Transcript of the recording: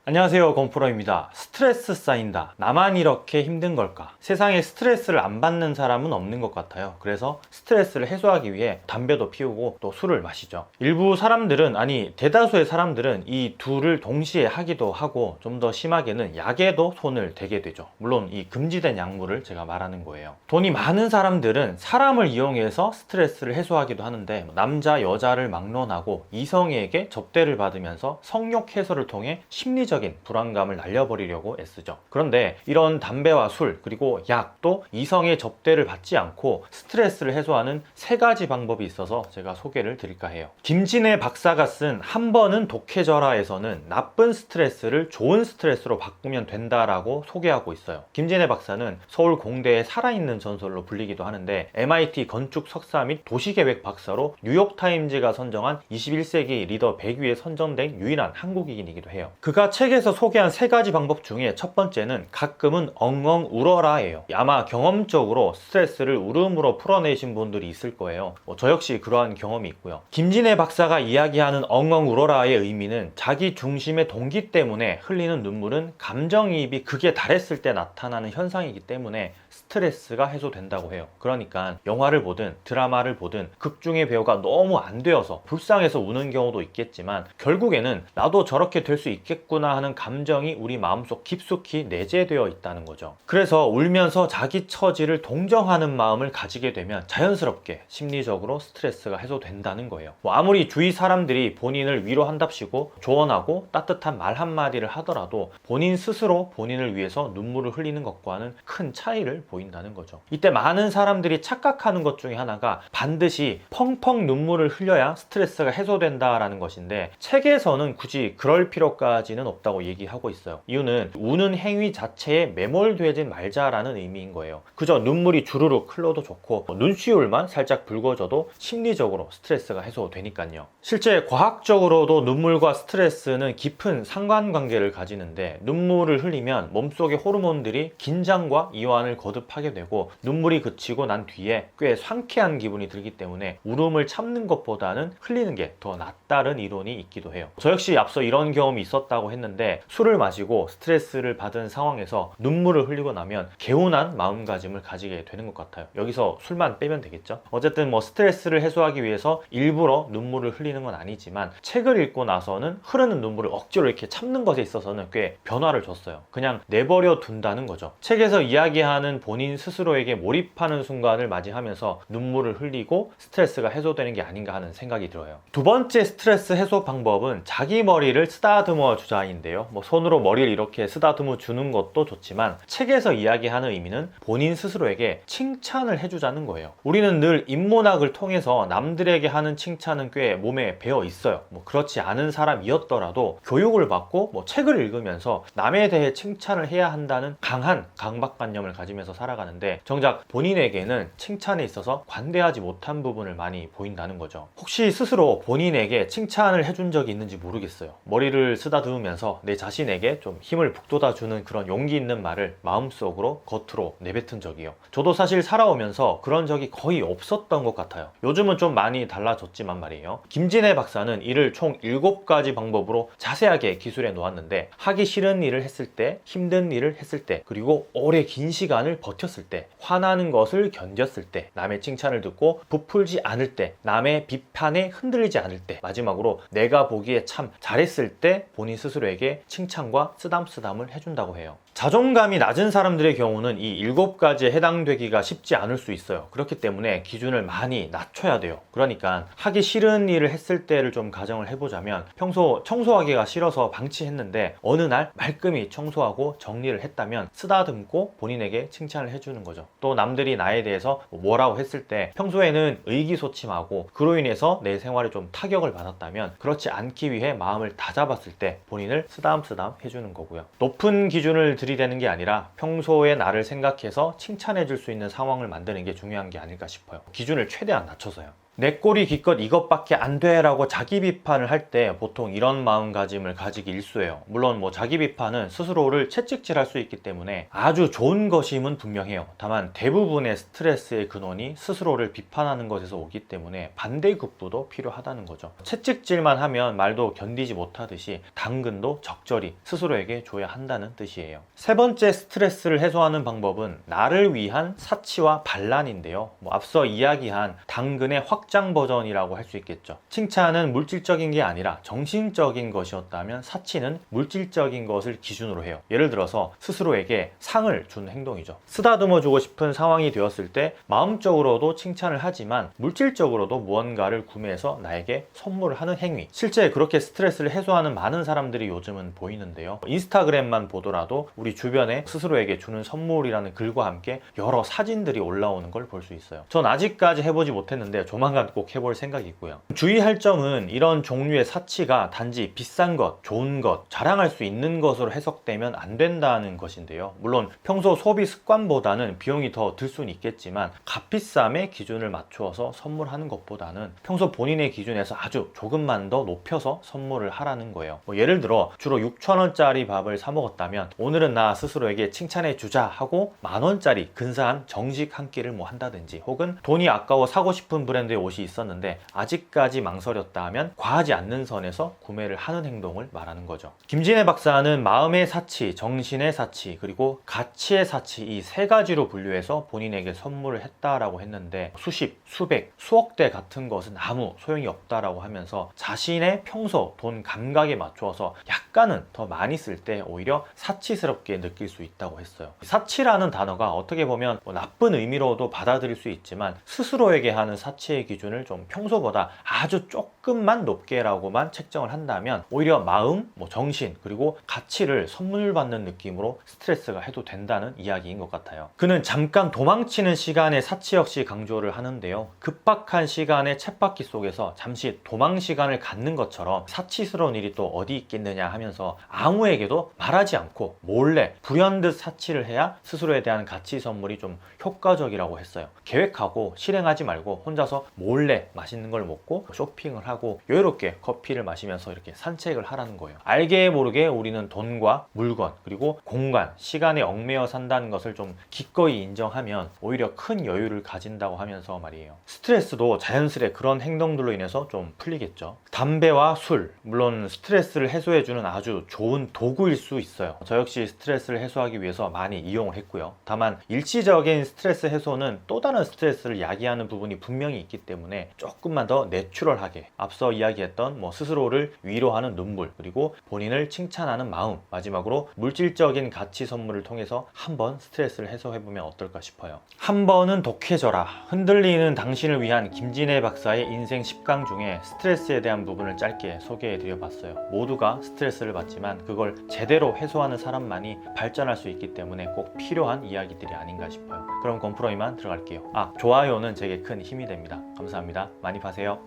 안녕하세요, 건프로입니다. 스트레스 쌓인다. 나만 이렇게 힘든 걸까? 세상에 스트레스를 안 받는 사람은 없는 것 같아요. 그래서 스트레스를 해소하기 위해 담배도 피우고 또 술을 마시죠. 일부 사람들은, 아니 대다수의 사람들은 이 둘을 동시에 하기도 하고 좀 더 심하게는 약에도 손을 대게 되죠. 물론 이 금지된 약물을 제가 말하는 거예요. 돈이 많은 사람들은 사람을 이용해서 스트레스를 해소하기도 하는데, 남자 여자를 막론하고 이성에게 접대를 받으면서 성욕 해소를 통해 심리적 불안감을 날려버리려고 애쓰죠. 그런데 이런 담배와 술 그리고 약도 이성의 접대를 받지 않고 스트레스를 해소하는 세 가지 방법이 있어서 제가 소개를 드릴까 해요. 김진애 박사가 쓴 한 번은 독해져라에서는 나쁜 스트레스를 좋은 스트레스로 바꾸면 된다라고 소개하고 있어요. 김진애 박사는 서울 공대의 살아있는 전설로 불리기도 하는데, MIT 건축 석사 및 도시계획 박사로 뉴욕타임즈가 선정한 21세기 리더 100위에 선정된 유일한 한국인이기도 해요. 그가 책에서 소개한 세 가지 방법 중에 첫 번째는 가끔은 엉엉 울어라예요. 아마 경험적으로 스트레스를 울음으로 풀어내신 분들이 있을 거예요. 저 역시 그러한 경험이 있고요. 김진애 박사가 이야기하는 엉엉 울어라의 의미는 자기 중심의 동기 때문에 흘리는 눈물은 감정이입이 극에 달했을 때 나타나는 현상이기 때문에 스트레스가 해소된다고 해요. 그러니까 영화를 보든 드라마를 보든 극 중의 배우가 너무 안 되어서 불쌍해서 우는 경우도 있겠지만, 결국에는 나도 저렇게 될 수 있겠구나 하는 감정이 우리 마음속 깊숙이 내재되어 있다는 거죠. 그래서 울면서 자기 처지를 동정하는 마음을 가지게 되면 자연스럽게 심리적으로 스트레스가 해소된다는 거예요. 아무리 주위 사람들이 본인을 위로한답시고 조언하고 따뜻한 말 한마디를 하더라도 본인 스스로 본인을 위해서 눈물을 흘리는 것과는 큰 차이를 보인다는 거죠. 이때 많은 사람들이 착각하는 것 중에 하나가 반드시 펑펑 눈물을 흘려야 스트레스가 해소된다라는 것인데, 책에서는 굳이 그럴 필요까지는 없다고 얘기하고 있어요. 이유는 우는 행위 자체에 매몰되지 말자라는 의미인 거예요. 그저 눈물이 주르륵 흘러도 좋고 눈시울만 살짝 붉어져도 심리적으로 스트레스가 해소되니까요. 실제 과학적으로도 눈물과 스트레스는 깊은 상관관계를 가지는데, 눈물을 흘리면 몸속의 호르몬들이 긴장과 이완을 거듭하게 되고 눈물이 그치고 난 뒤에 꽤 상쾌한 기분이 들기 때문에 울음을 참는 것보다는 흘리는 게 더 낫다는 이론이 있기도 해요. 저 역시 앞서 이런 경험이 있었다고 했는데, 술을 마시고 스트레스를 받은 상황에서 눈물을 흘리고 나면 개운한 마음가짐을 가지게 되는 것 같아요. 여기서 술만 빼면 되겠죠. 어쨌든 스트레스를 해소하기 위해서 일부러 눈물을 흘리는 건 아니지만, 책을 읽고 나서는 흐르는 눈물을 억지로 이렇게 참는 것에 있어서는 꽤 변화를 줬어요. 그냥 내버려 둔다는 거죠. 책에서 이야기하는 본인 스스로에게 몰입하는 순간을 맞이하면서 눈물을 흘리고 스트레스가 해소되는 게 아닌가 하는 생각이 들어요. 두 번째 스트레스 해소 방법은 자기 머리를 쓰다듬어 주자인데요. 손으로 머리를 이렇게 쓰다듬어 주는 것도 좋지만, 책에서 이야기하는 의미는 본인 스스로에게 칭찬을 해주자는 거예요. 우리는 늘 인문학을 통해서 남들에게 하는 칭찬은 꽤 몸에 배어 있어요. 그렇지 않은 사람이었더라도 교육을 받고 책을 읽으면서 남에 대해 칭찬을 해야 한다는 강한 강박관념을 가지면서 살아가는데, 정작 본인에게는 칭찬에 있어서 관대하지 못한 부분을 많이 보인다는 거죠. 혹시 스스로 본인에게 칭찬을 해준 적이 있는지 모르겠어요. 머리를 쓰다듬으면서 내 자신에게 좀 힘을 북돋아주는 그런 용기 있는 말을 마음속으로 겉으로 내뱉은 적이요. 저도 사실 살아오면서 그런 적이 거의 없었던 것 같아요. 요즘은 좀 많이 달라졌지만 말이에요. 김진애 박사는 이를 총 7가지 방법으로 자세하게 기술해 놓았는데, 하기 싫은 일을 했을 때, 힘든 일을 했을 때, 그리고 오래 긴 시간을 버텼을 때, 화나는 것을 견뎠을 때, 남의 칭찬을 듣고 부풀지 않을 때, 남의 비판에 흔들리지 않을 때, 마지막으로 내가 보기에 참 잘했을 때 본인 스스로에게 칭찬과 쓰담쓰담을 해준다고 해요. 자존감이 낮은 사람들의 경우는 이 7가지에 해당되기가 쉽지 않을 수 있어요. 그렇기 때문에 기준을 많이 낮춰야 돼요. 그러니까 하기 싫은 일을 했을 때를 좀 가정을 해보자면, 평소 청소하기가 싫어서 방치했는데 어느 날 말끔히 청소하고 정리를 했다면 쓰다듬고 본인에게 칭찬을 해주는 거죠. 또 남들이 나에 대해서 뭐라고 했을 때 평소에는 의기소침하고 그로 인해서 내 생활에 좀 타격을 받았다면, 그렇지 않기 위해 마음을 다잡았을 때 본인을 쓰담쓰담 해주는 거고요. 높은 기준을 들이대는 게 아니라 평소에 나를 생각해서 칭찬해 줄 수 있는 상황을 만드는 게 중요한 게 아닐까 싶어요. 기준을 최대한 낮춰서요. 내 꼴이 기껏 이것밖에 안 돼 라고 자기 비판을 할 때 보통 이런 마음가짐을 가지기 일쑤예요. 물론 뭐 자기 비판은 스스로를 채찍질할 수 있기 때문에 아주 좋은 것임은 분명해요. 다만 대부분의 스트레스의 근원이 스스로를 비판하는 것에서 오기 때문에 반대급부도 필요하다는 거죠. 채찍질만 하면 말도 견디지 못하듯이 당근도 적절히 스스로에게 줘야 한다는 뜻이에요. 세 번째 스트레스를 해소하는 방법은 나를 위한 사치와 반란인데요. 앞서 이야기한 당근의 확장 버전이라고 할 수 있겠죠. 칭찬은 물질적인 게 아니라 정신적인 것이었다면 사치는 물질적인 것을 기준으로 해요. 예를 들어서 스스로에게 상을 준 행동이죠. 쓰다듬어 주고 싶은 상황이 되었을 때 마음적으로도 칭찬을 하지만 물질적으로도 무언가를 구매해서 나에게 선물을 하는 행위. 실제 그렇게 스트레스를 해소하는 많은 사람들이 요즘은 보이는데요. 인스타그램만 보더라도 우리 주변에 스스로에게 주는 선물이라는 글과 함께 여러 사진들이 올라오는 걸 볼 수 있어요. 전 아직까지 해보지 못했는데 조만간 꼭 해볼 생각이고요. 주의할 점은 이런 종류의 사치가 단지 비싼 것, 좋은 것, 자랑할 수 있는 것으로 해석되면 안 된다는 것인데요. 물론 평소 소비 습관보다는 비용이 더 들 수는 있겠지만 값비쌈의 기준을 맞추어서 선물하는 것보다는 평소 본인의 기준에서 아주 조금만 더 높여서 선물을 하라는 거예요. 예를 들어 주로 6,000원짜리 밥을 사 먹었다면 오늘은 나 스스로에게 칭찬해 주자 하고 10,000원짜리 근사한 정식 한 끼를 한다든지, 혹은 돈이 아까워 사고 싶은 브랜드의 옷이 있었는데 아직까지 망설였다 하면 과하지 않는 선에서 구매를 하는 행동을 말하는 거죠. 김진애 박사는 마음의 사치, 정신의 사치, 그리고 가치의 사치, 이 세 가지로 분류해서 본인에게 선물을 했다라고 했는데 수십, 수백, 수억 대 같은 것은 아무 소용이 없다라고 하면서 자신의 평소 돈 감각에 맞추어서 약간은 더 많이 쓸 때 오히려 사치스럽게 느낄 수 있다고 했어요. 사치라는 단어가 어떻게 보면 나쁜 의미로도 받아들일 수 있지만 스스로에게 하는 사치의 기준을 좀 평소보다 아주 조금만 높게라고만 책정을 한다면 오히려 마음, 정신, 그리고 가치를 선물 받는 느낌으로 스트레스가 해도 된다는 이야기인 것 같아요. 그는 잠깐 도망치는 시간의 사치 역시 강조를 하는데요. 급박한 시간의 쳇바퀴 속에서 잠시 도망 시간을 갖는 것처럼 사치스러운 일이 또 어디 있겠느냐 하면서 아무에게도 말하지 않고 몰래 불현듯 사치를 해야 스스로에 대한 가치 선물이 좀 효과적이라고 했어요. 계획하고 실행하지 말고 혼자서 몰래 맛있는 걸 먹고 쇼핑을 하고 여유롭게 커피를 마시면서 이렇게 산책을 하라는 거예요. 알게 모르게 우리는 돈과 물건, 그리고 공간, 시간에 얽매여 산다는 것을 좀 기꺼이 인정하면 오히려 큰 여유를 가진다고 하면서 말이에요. 스트레스도 자연스레 그런 행동들로 인해서 좀 풀리겠죠. 담배와 술, 물론 스트레스를 해소해주는 아주 좋은 도구일 수 있어요. 저 역시 스트레스를 해소하기 위해서 많이 이용을 했고요. 다만 일시적인 스트레스 해소는 또 다른 스트레스를 야기하는 부분이 분명히 있기 때문에 조금만 더 내추럴하게, 앞서 이야기했던 스스로를 위로하는 눈물, 그리고 본인을 칭찬하는 마음, 마지막으로 물질적인 가치 선물을 통해서 한번 스트레스를 해소해보면 어떨까 싶어요. 한 번은 독해져라. 흔들리는 당신을 위한 김진애 박사의 인생 10강 중에 스트레스에 대한 부분을 짧게 소개해드려 봤어요. 모두가 스트레스를 받지만 그걸 제대로 해소하는 사람만이 발전할 수 있기 때문에 꼭 필요한 이야기들이 아닌가 싶어요. 그럼 건프로 이만 들어갈게요. 좋아요는 제게 큰 힘이 됩니다. 감사합니다. 많이 파세요.